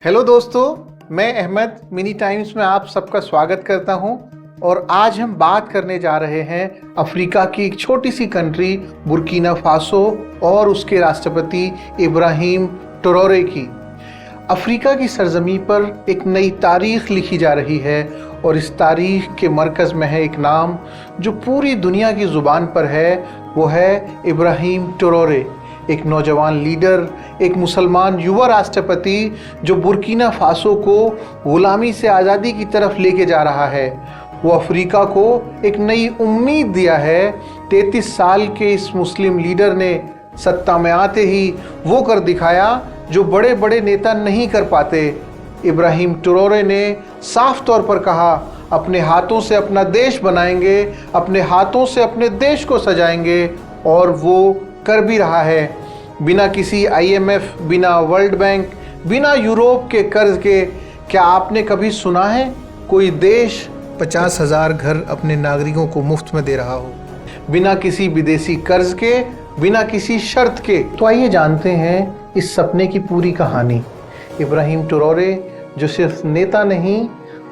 Hello दोस्तों, मैं Ahmad mini times में आप सबका स्वागत करता हूं और आज हम बात करने जा रहे हैं अफ्रीका की एक छोटी सी कंट्री बुर्किना फासो और उसके राष्ट्रपति इब्राहिम ट्रोरे की। अफ्रीका की सरजमी पर एक नई तारीख लिखी जा रही है और इस तारीख के मरकज़ में है एक नाम जो पूरी दुनिया की ज़ुबान पर है, वो है इब्राहिम ट्रोरे। एक नौजवान लीडर, एक मुसलमान युवा राष्ट्रपति जो बुर्किना फासो को गुलामी से आज़ादी की तरफ लेके जा रहा है। वो अफ्रीका को एक नई उम्मीद दिया है। 33 साल के इस मुस्लिम लीडर ने सत्ता में आते ही वो कर दिखाया जो बड़े बड़े नेता नहीं कर पाते। इब्राहिम ट्रोरे ने साफ तौर पर कहा, अपने हाथों से अपना देश बनाएंगे, अपने हाथों से अपने देश को सजाएंगे, और वो कर भी रहा है। बिना किसी IMF, बिना वर्ल्ड बैंक, बिना यूरोप के कर्ज के क्या आपने कभी सुना है कोई देश 50,000 घर अपने नागरिकों को मुफ्त में दे रहा हो, बिना किसी विदेशी कर्ज के, बिना किसी शर्त के? तो आइए जानते हैं इस सपने की पूरी कहानी। इब्राहिम ट्रोरे जो सिर्फ नेता नहीं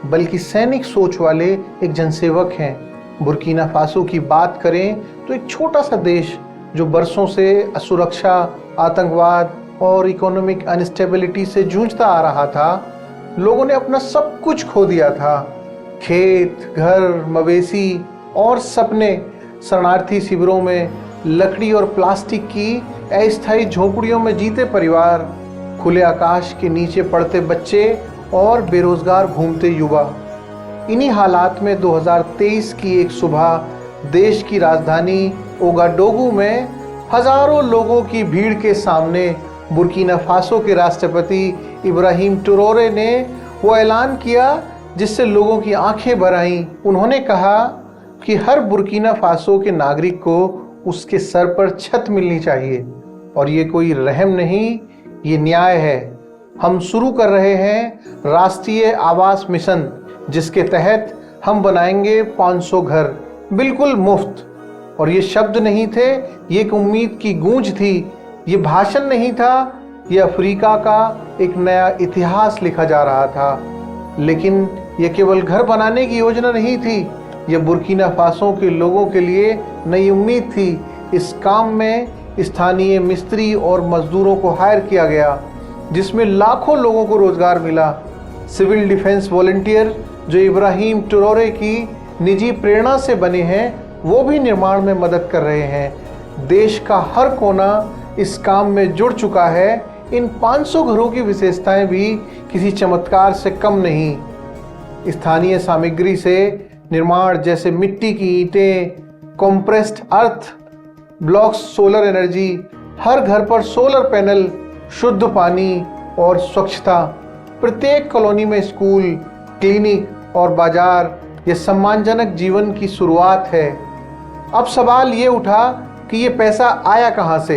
बल्कि सैनिक सोच वाले एक जनसेवक हैं। बुर्किना फासो की बात करें तो एक छोटा सा देश जो बरसों से असुरक्षा, आतंकवाद और इकोनॉमिक अनस्टेबिलिटी से जूझता आ रहा था। लोगों ने अपना सब कुछ खो दिया था, खेत, घर, मवेशी और सपने। शरणार्थी शिविरों में लकड़ी और प्लास्टिक की अस्थायी झोपड़ियों में जीते परिवार, खुले आकाश के नीचे पढ़ते बच्चे और बेरोजगार घूमते युवा। इन्हीं हालात में 2023 की एक सुबह देश की राजधानी ओगाडोगू में हजारों लोगों की भीड़ के सामने बुर्किना फासो के राष्ट्रपति इब्राहिम ट्रोरे ने वो ऐलान किया जिससे लोगों की आंखें भर आईं। उन्होंने कहा कि हर बुर्किना फासो के नागरिक को उसके सर पर छत मिलनी चाहिए, और ये कोई रहम नहीं, ये न्याय है। हम शुरू कर रहे हैं राष्ट्रीय आवास मिशन, जिसके तहत हम बनाएंगे 500 घर बिल्कुल मुफ्त। और ये शब्द नहीं थे, ये एक उम्मीद की गूंज थी। ये भाषण नहीं था, ये अफ्रीका का एक नया इतिहास लिखा जा रहा था। लेकिन ये केवल घर बनाने की योजना नहीं थी, ये बुर्किना फासो के लोगों के लिए नई उम्मीद थी। इस काम में स्थानीय मिस्त्री और मजदूरों को हायर किया गया, जिसमें लाखों लोगों को रोजगार मिला। सिविल डिफेंस वॉलंटियर जो इब्राहिम ट्रोरे की निजी प्रेरणा से बने हैं, वो भी निर्माण में मदद कर रहे हैं। देश का हर कोना इस काम में जुड़ चुका है। इन 500 घरों की विशेषताएं भी किसी चमत्कार से कम नहीं। स्थानीय सामग्री से निर्माण, जैसे मिट्टी की ईंटें, कॉम्प्रेस्ड अर्थ ब्लॉक्स, सोलर एनर्जी, हर घर पर सोलर पैनल, शुद्ध पानी और स्वच्छता। प्रत्येक कॉलोनी में स्कूल, क्लिनिक और बाजार। ये सम्मानजनक जीवन की शुरुआत है। अब सवाल ये उठा कि ये पैसा आया कहाँ से?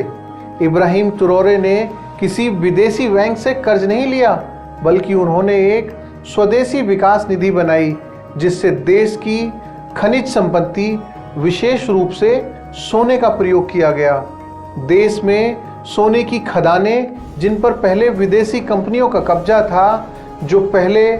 इब्राहिम ट्रोरे ने किसी विदेशी बैंक से कर्ज नहीं लिया, बल्कि उन्होंने एक स्वदेशी विकास निधि बनाई, जिससे देश की खनिज संपत्ति, विशेष रूप से सोने का प्रयोग किया गया। देश में सोने की खदानें, जिन पर पहले विदेशी कंपनियों का कब्जा था, जो पहले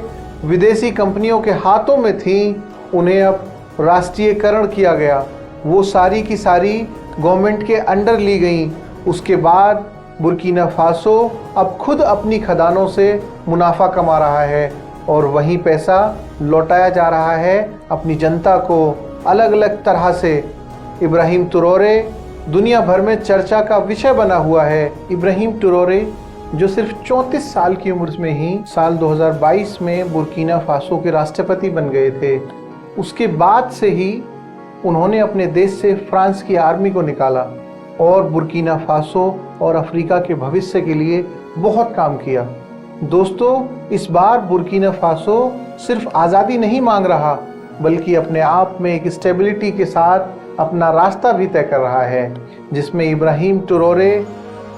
विदेशी कंपनियों के हाथों में थीं, उन्हें अब राष्ट्रीयकरण किया गया। वो सारी की सारी गवर्नमेंट के अंडर ली गई। उसके बाद बुर्किना फासो अब खुद अपनी खदानों से मुनाफा कमा रहा है और वही पैसा लौटाया जा रहा है अपनी जनता को अलग अलग तरह से। इब्राहिम ट्रोरे दुनिया भर में चर्चा का विषय बना हुआ है। इब्राहिम ट्रोरे जो सिर्फ 34 साल की उम्र में ही साल 2022 में बुर्किना फासो के राष्ट्रपति बन गए थे। उसके बाद से ही उन्होंने अपने देश से फ्रांस की आर्मी को निकाला और बुर्किना फासो और अफ्रीका के भविष्य के लिए बहुत काम किया। दोस्तों, इस बार बुर्किना फासो सिर्फ आज़ादी नहीं मांग रहा, बल्कि अपने आप में एक स्टेबिलिटी के साथ अपना रास्ता भी तय कर रहा है, जिसमें इब्राहिम ट्रोरे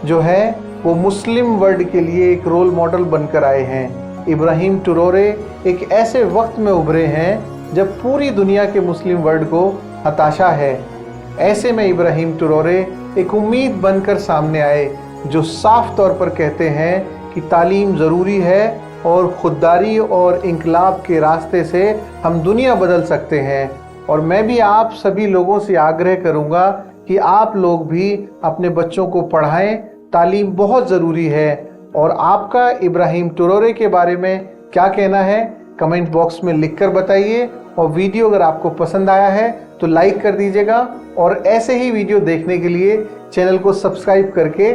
जो है वो मुस्लिम वर्ल्ड के लिए एक रोल मॉडल बनकर आए हैं। इब्राहिम ट्रोरे एक ऐसे वक्त में उभरे हैं जब पूरी दुनिया के मुस्लिम वर्ल्ड को हताशा है। ऐसे में इब्राहिम ट्रोरे एक उम्मीद बनकर सामने आए, जो साफ तौर पर कहते हैं कि तालीम ज़रूरी है और ख़ुददारी और इनकलाब के रास्ते से हम दुनिया बदल सकते हैं। और मैं भी आप सभी लोगों से आग्रह करूँगा कि आप लोग भी अपने बच्चों को पढ़ाएं। तालीम बहुत ज़रूरी है। और आपका इब्राहिम ट्रोरे के बारे में क्या कहना है कमेंट बॉक्स में लिखकर बताइए। और वीडियो अगर आपको पसंद आया है तो लाइक कर दीजिएगा और ऐसे ही वीडियो देखने के लिए चैनल को सब्सक्राइब करके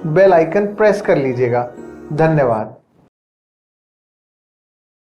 बेल आइकन प्रेस कर लीजिएगा। धन्यवाद।